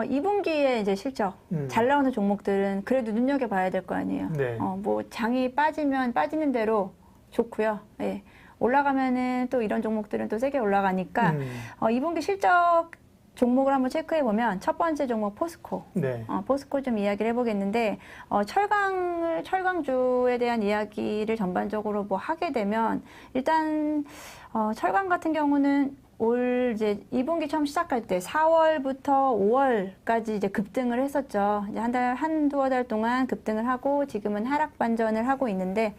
2분기에 이제 실적 잘 나오는 종목들은 그래도 눈여겨봐야 될 거 아니에요. 네. 뭐 장이 빠지면 빠지는 대로 좋고요. 예. 올라가면은 또 이런 종목들은 또 세게 올라가니까 2분기 실적 종목을 한번 체크해 보면 첫 번째 종목 포스코. 네. 포스코 좀 이야기를 해보겠는데 철강주에 대한 이야기를 전반적으로 뭐 하게 되면 일단 철강 같은 경우는 올 이제 2분기 처음 시작할 때 4월부터 5월까지 이제 급등을 했었죠. 이제 한두어 달 동안 급등을 하고 지금은 하락 반전을 하고 있는데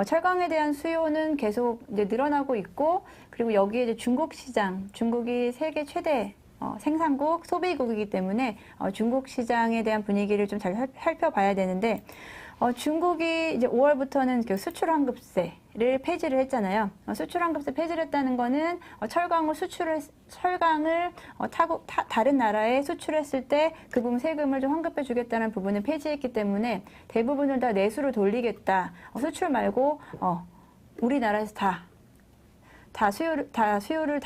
철강에 대한 수요는 계속 이제 늘어나고 있고 그리고 여기에 이제 중국 시장, 중국이 세계 최대 생산국, 소비국이기 때문에 중국 시장에 대한 분위기를 좀 잘 살펴봐야 되는데 중국이 이제 5월부터는 그 수출환급세를 폐지를 했잖아요. 수출환급세 폐지를 했다는 거는 철강을 다른 나라에 수출했을 때 그 부분 세금을 좀 환급해 주겠다는 부분을 폐지했기 때문에 대부분을 다 내수로 돌리겠다. 수출 말고 우리나라에서 수요를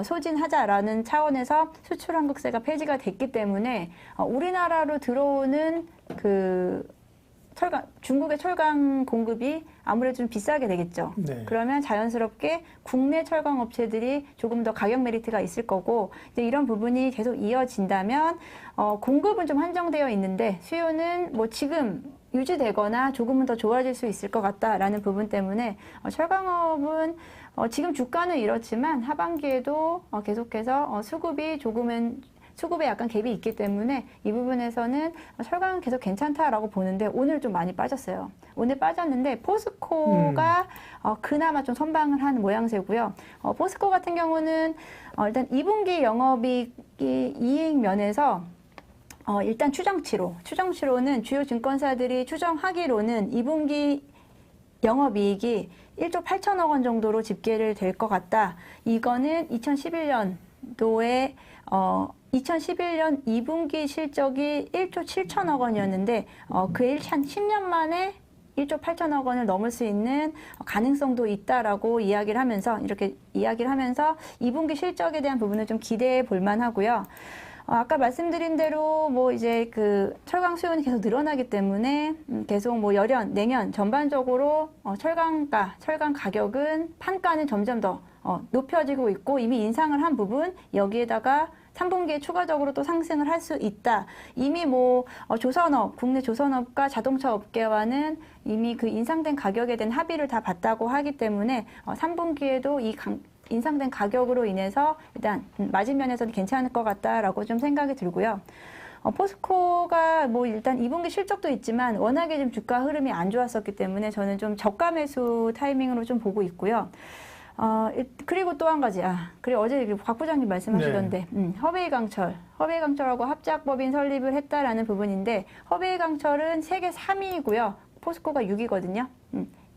소진하자라는 차원에서 수출환급세가 폐지가 됐기 때문에 우리나라로 들어오는 중국의 철강 공급이 아무래도 좀 비싸게 되겠죠. 네. 그러면 자연스럽게 국내 철강 업체들이 조금 더 가격 메리트가 있을 거고 이제 이런 부분이 계속 이어진다면 공급은 좀 한정되어 있는데 수요는 뭐 지금 유지되거나 조금은 더 좋아질 수 있을 것 같다라는 부분 때문에 철강업은 지금 주가는 이렇지만 하반기에도 계속해서 수급에 약간 갭이 있기 때문에 이 부분에서는 철강은 계속 괜찮다라고 보는데 오늘 좀 많이 빠졌어요. 오늘 빠졌는데 포스코가 그나마 좀 선방을 한 모양새고요. 포스코 같은 경우는 일단 2분기 영업이익 면에서 일단 추정치로는 주요 증권사들이 추정하기로는 2분기 영업이익이 1조 8천억 원 정도로 집계를 될 것 같다. 이거는 2011년도에 2011년 2분기 실적이 1조 7천억 원이었는데 그해 한 10년 만에 1조 8천억 원을 넘을 수 있는 가능성도 있다라고 이야기를 하면서 2분기 실적에 대한 부분을 좀 기대해 볼 만하고요. 아까 말씀드린 대로 뭐 이제 그 철강 수요는 계속 늘어나기 때문에 계속 뭐 내년 전반적으로 철강 가격은 판가는 점점 더 높여지고 있고 이미 인상을 한 부분 여기에다가 3분기에 추가적으로 또 상승을 할 수 있다. 이미 뭐 국내 조선업과 자동차 업계와는 이미 그 인상된 가격에 대한 합의를 다 봤다고 하기 때문에 3분기에도 이 인상된 가격으로 인해서 일단 마진 면에서는 괜찮을 것 같다라고 좀 생각이 들고요. 포스코가 뭐 일단 2분기 실적도 있지만 워낙에 좀 주가 흐름이 안 좋았었기 때문에 저는 좀 저가 매수 타이밍으로 좀 보고 있고요. 그리고 또 한 가지, 그리고 어제 박 부장님 말씀하시던데, 허베이강철하고 합작법인 설립을 했다라는 부분인데, 허베이강철은 세계 3위이고요. 포스코가 6위거든요.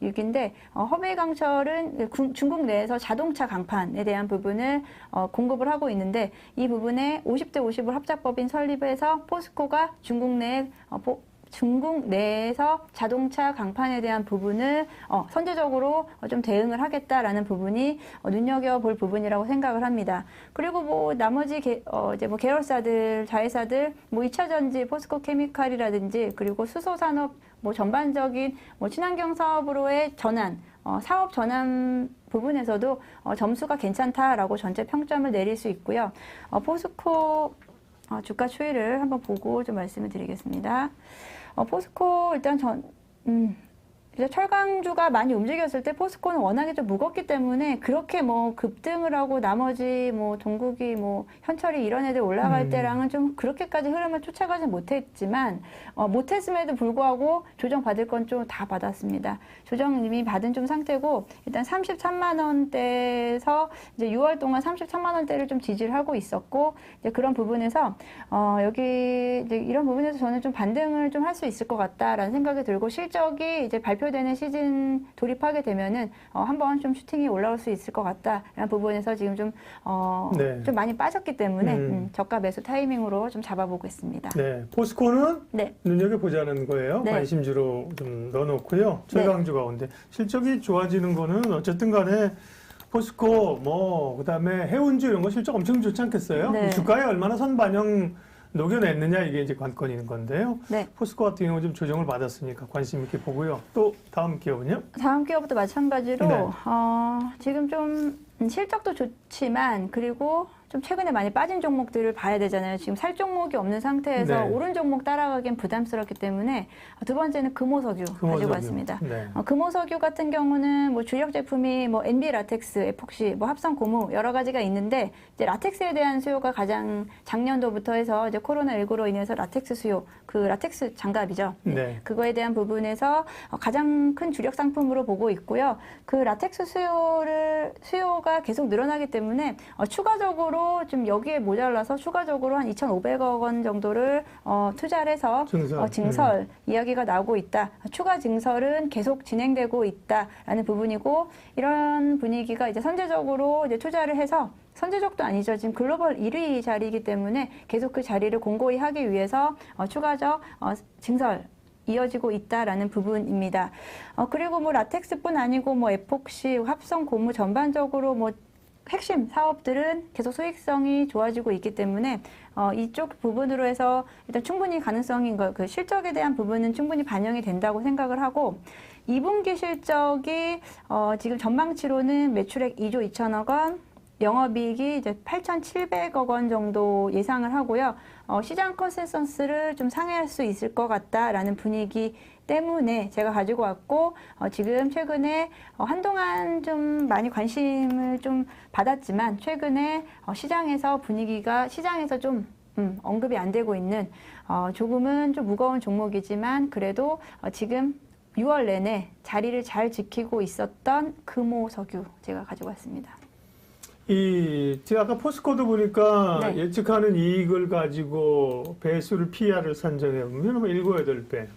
6인데 허베이강철은 중국 내에서 자동차 강판에 대한 부분을 공급을 하고 있는데 이 부분에 50대 50을 합작법인 설립해서 포스코가 중국 내에서 자동차 강판에 대한 부분을 선제적으로 좀 대응을 하겠다라는 부분이 눈여겨볼 부분이라고 생각을 합니다. 그리고 뭐 나머지 이제 뭐 계열사들, 자회사들, 뭐 2차 전지, 포스코 케미칼이라든지 그리고 수소산업 뭐 전반적인 뭐 친환경 사업으로의 사업 전환 부분에서도 점수가 괜찮다라고 전체 평점을 내릴 수 있고요. 포스코 주가 추이를 한번 보고 좀 말씀을 드리겠습니다. 포스코 일단 이제 철강주가 많이 움직였을 때 포스코는 워낙에 좀 무겁기 때문에 그렇게 뭐 급등을 하고 나머지 뭐 동국이 뭐 현철이 이런 애들 올라갈 때랑은 좀 그렇게까지 흐름을 쫓아가지 못했지만 못했음에도 불구하고 조정 받을 건 좀 다 받았습니다. 조정 이미 받은 좀 상태고 일단 33만 원대에서 이제 6월 동안 33만 원대를 좀 지지를 하고 있었고 이제 그런 부분에서 여기 이제 이런 부분에서 저는 좀 반등을 좀 할 수 있을 것 같다라는 생각이 들고 실적이 이제 발표되는 시즌 돌입하게 되면은 한번 좀 슈팅이 올라올 수 있을 것 같다라는 부분에서 지금 좀 많이 빠졌기 때문에 저가 매수 타이밍으로 좀 잡아보고 있습니다. 네, 포스코는 눈여겨보자는 거예요. 네. 관심주로 좀 넣어놓고요. 철강주 가운데 실적이 좋아지는 거는 어쨌든 간에 포스코 그다음에 해운주 이런 거 실적 엄청 좋지 않겠어요? 네. 주가에 얼마나 선반영 녹여냈느냐 이게 이제 관건인 건데요. 네. 포스코 같은 경우 좀 조정을 받았으니까 관심 있게 보고요. 또 다음 기업은요? 다음 기업도 마찬가지로 네. 지금 좀 실적도 좋지만 그리고 좀 최근에 많이 빠진 종목들을 봐야 되잖아요. 지금 살 종목이 없는 상태에서 네. 오른 종목 따라가기엔 부담스럽기 때문에 두 번째는 금호석유 가지고 왔습니다. 네. 금호석유 같은 경우는 뭐 주력 제품이 뭐 NB 라텍스, 에폭시, 뭐 합성 고무 여러 가지가 있는데 이제 라텍스에 대한 수요가 가장 작년도부터 해서 이제 코로나19로 인해서 라텍스 수요, 그 라텍스 장갑이죠. 네. 그거에 대한 부분에서 가장 큰 주력 상품으로 보고 있고요. 그 라텍스 수요가 계속 늘어나기 때문에 추가적으로 좀 여기에 모자라서 추가적으로 한 2,500억 원 정도를 투자를 해서 증설 이야기가 나오고 있다. 추가 증설은 계속 진행되고 있다라는 부분이고 이런 분위기가 이제 선제적으로 이제 투자를 해서 선제적도 아니죠. 지금 글로벌 1위 자리이기 때문에 계속 그 자리를 공고히 하기 위해서 추가적 증설 이어지고 있다라는 부분입니다. 그리고 뭐 라텍스뿐 아니고 뭐 에폭시, 합성 고무 전반적으로 뭐 핵심 사업들은 계속 수익성이 좋아지고 있기 때문에 이쪽 부분으로 해서 일단 충분히 가능성인 그 실적에 대한 부분은 충분히 반영이 된다고 생각을 하고 2분기 실적이 지금 전망치로는 매출액 2조 2천억 원, 영업이익이 이제 8,700억 원 정도 예상을 하고요. 시장 컨센서스를 좀 상회할 수 있을 것 같다라는 분위기 때문에 제가 가지고 왔고 지금 최근에 한동안 좀 많이 관심을 좀 받았지만 최근에 시장에서 분위기가 시장에서 좀 언급이 안 되고 있는 조금은 좀 무거운 종목이지만 그래도 지금 6월 내내 자리를 잘 지키고 있었던 금호석유 제가 가지고 왔습니다. 제가 아까 포스코도 보니까 네. 예측하는 이익을 가지고 배수를 PR을 산정해 보면 7, 8배.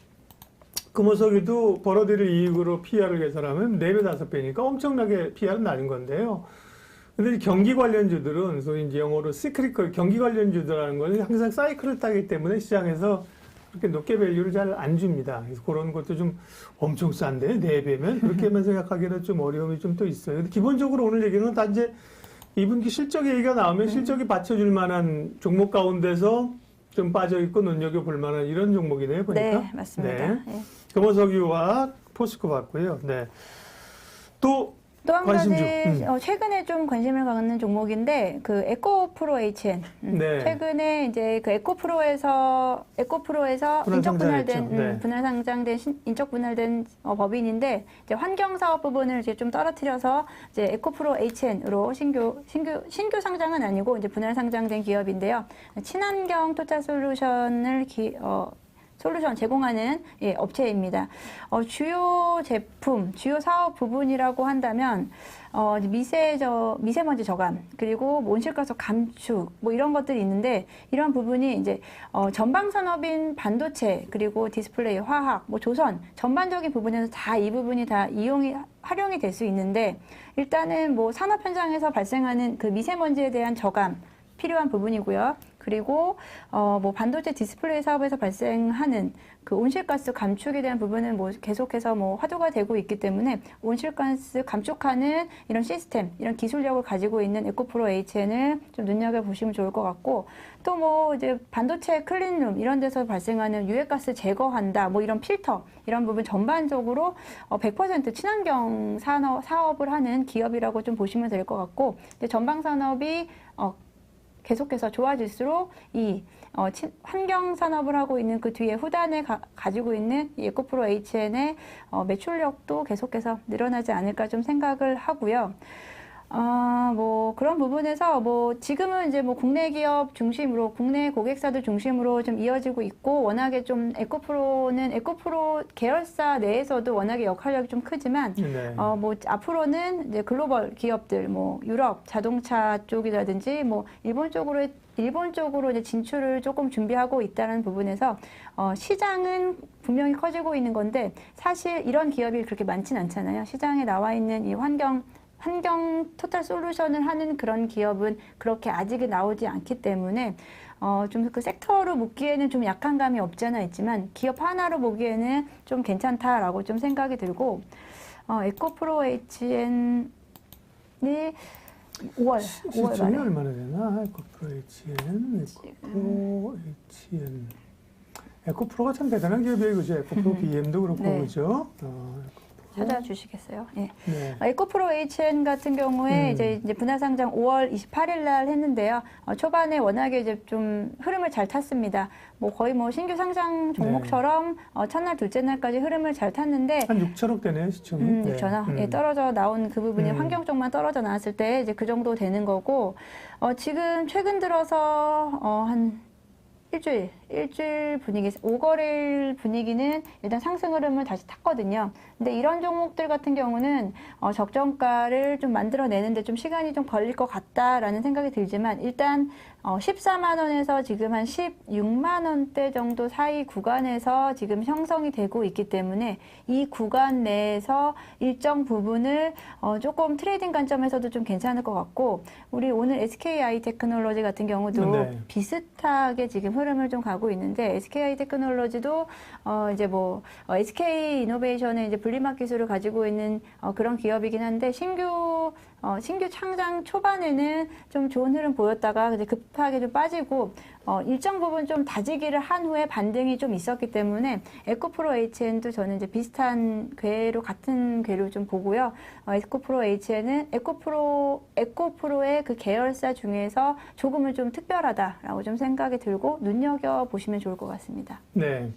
금호석유도 벌어들일 이익으로 PR을 계산하면 4배, 5배니까 엄청나게 PR은 낮은 건데요. 근데 경기 관련주들은 소위 이제 영어로 시크리컬 경기 관련주들라는 건 항상 사이클을 타기 때문에 시장에서 그렇게 높게 밸류를 잘 안 줍니다. 그래서 그런 것도 좀 엄청 싼데 4배면 그렇게만 생각하기는 좀 어려움이 좀 또 있어요. 근데 기본적으로 오늘 얘기는 다 이제 2분기 실적 얘기가 나오면 실적이 받쳐줄 만한 종목 가운데서 좀 빠져있고 눈여겨볼 만한 이런 종목이네요, 보니까. 네, 맞습니다. 네. 네. 금호석유와 포스코 봤고요. 네. 또 한 관심주. 가지 최근에 좀 관심을 갖는 종목인데 그 에코프로 HN 네. 최근에 이제 그 에코프로에서 인적 분할된 네. 분할 상장된 인적 분할된 법인인데 이제 환경 사업 부분을 이제 좀 떨어뜨려서 이제 에코프로 HN으로 신규 상장은 아니고 이제 분할 상장된 기업인데요. 친환경 토탈 솔루션 제공하는 업체입니다. 주요 제품, 주요 사업 부분이라고 한다면 미세먼지 저감 그리고 온실가스 감축 뭐 이런 것들이 있는데 이런 부분이 이제 전방 산업인 반도체 그리고 디스플레이, 화학, 뭐 조선 전반적인 부분에서 다 이 부분이 다 활용이 될 수 있는데 일단은 뭐 산업 현장에서 발생하는 그 미세먼지에 대한 저감 필요한 부분이고요. 그리고 뭐 반도체 디스플레이 사업에서 발생하는 그 온실가스 감축에 대한 부분은 뭐 계속해서 뭐 화두가 되고 있기 때문에 온실가스 감축하는 이런 시스템, 이런 기술력을 가지고 있는 에코프로 HN을 좀 눈여겨 보시면 좋을 것 같고 또 뭐 이제 반도체 클린룸 이런 데서 발생하는 유해가스 제거한다, 뭐 이런 필터 이런 부분 전반적으로 100% 친환경 사업을 하는 기업이라고 좀 보시면 될 것 같고 이제 전방 산업이 계속해서 좋아질수록 이 환경 산업을 하고 있는 그 뒤에 후단에 가지고 있는 이 에코프로 HN의 매출력도 계속해서 늘어나지 않을까 좀 생각을 하고요. 뭐 그런 부분에서 뭐 지금은 이제 뭐 국내 기업 중심으로 국내 고객사들 중심으로 좀 이어지고 있고 워낙에 좀 에코프로 계열사 내에서도 워낙에 역할력이 좀 크지만 네. 뭐 앞으로는 이제 글로벌 기업들 뭐 유럽 자동차 쪽이라든지 뭐 일본 쪽으로 이제 진출을 조금 준비하고 있다는 부분에서 시장은 분명히 커지고 있는 건데 사실 이런 기업이 그렇게 많진 않잖아요. 시장에 나와 있는 이 환경 토탈 솔루션을 하는 그런 기업은 그렇게 아직은 나오지 않기 때문에 좀 그 섹터로 묶기에는 좀 약한 감이 없지 않아 있지만 기업 하나로 보기에는 좀 괜찮다라고 좀 생각이 들고 에코프로 HN이 5월 시점이 말에. 얼마나 되나? 에코프로 HN, 에코프로 HN. 에코프로가 참 대단한 기업이에요, 그죠? 에코프로 BM도 그렇고, 네. 그죠? 찾아주시겠어요? 예. 네. 에코프로 HN 같은 경우에 이제 분할 상장 5월 28일 날 했는데요. 초반에 워낙에 이제 좀 흐름을 잘 탔습니다. 뭐 거의 뭐 신규 상장 종목처럼 첫날, 둘째 날까지 흐름을 잘 탔는데 한 6천억 되네요, 시총이. 6천억. 예, 떨어져 나온 그 부분이 환경 쪽만 떨어져 나왔을 때 이제 그 정도 되는 거고, 지금 최근 들어서 한 일주일 분위기, 5거래일 분위기는 일단 상승 흐름을 다시 탔거든요. 근데 이런 종목들 같은 경우는 적정가를 좀 만들어내는데 좀 시간이 좀 걸릴 것 같다라는 생각이 들지만 일단 14만 원에서 지금 한 16만 원대 정도 사이 구간에서 지금 형성이 되고 있기 때문에 이 구간 내에서 일정 부분을 조금 트레이딩 관점에서도 좀 괜찮을 것 같고, 우리 오늘 SKI 테크놀로지 같은 경우도 네. 비슷하게 지금 흐름을 좀 가고 있는데, SKI 테크놀로지도 이제 뭐 SK 이노베이션의 이제 분리막 기술을 가지고 있는 그런 기업이긴 한데, 신규 창장 초반에는 좀 좋은 흐름 보였다가 이제 급하게 좀 빠지고 일정 부분 좀 다지기를 한 후에 반등이 좀 있었기 때문에 에코프로 HN도 저는 이제 비슷한 궤로, 같은 궤로 좀 보고요. 에코프로 HN은 에코프로의 그 계열사 중에서 조금은 좀 특별하다라고 좀 생각이 들고 눈여겨 보시면 좋을 것 같습니다. 네.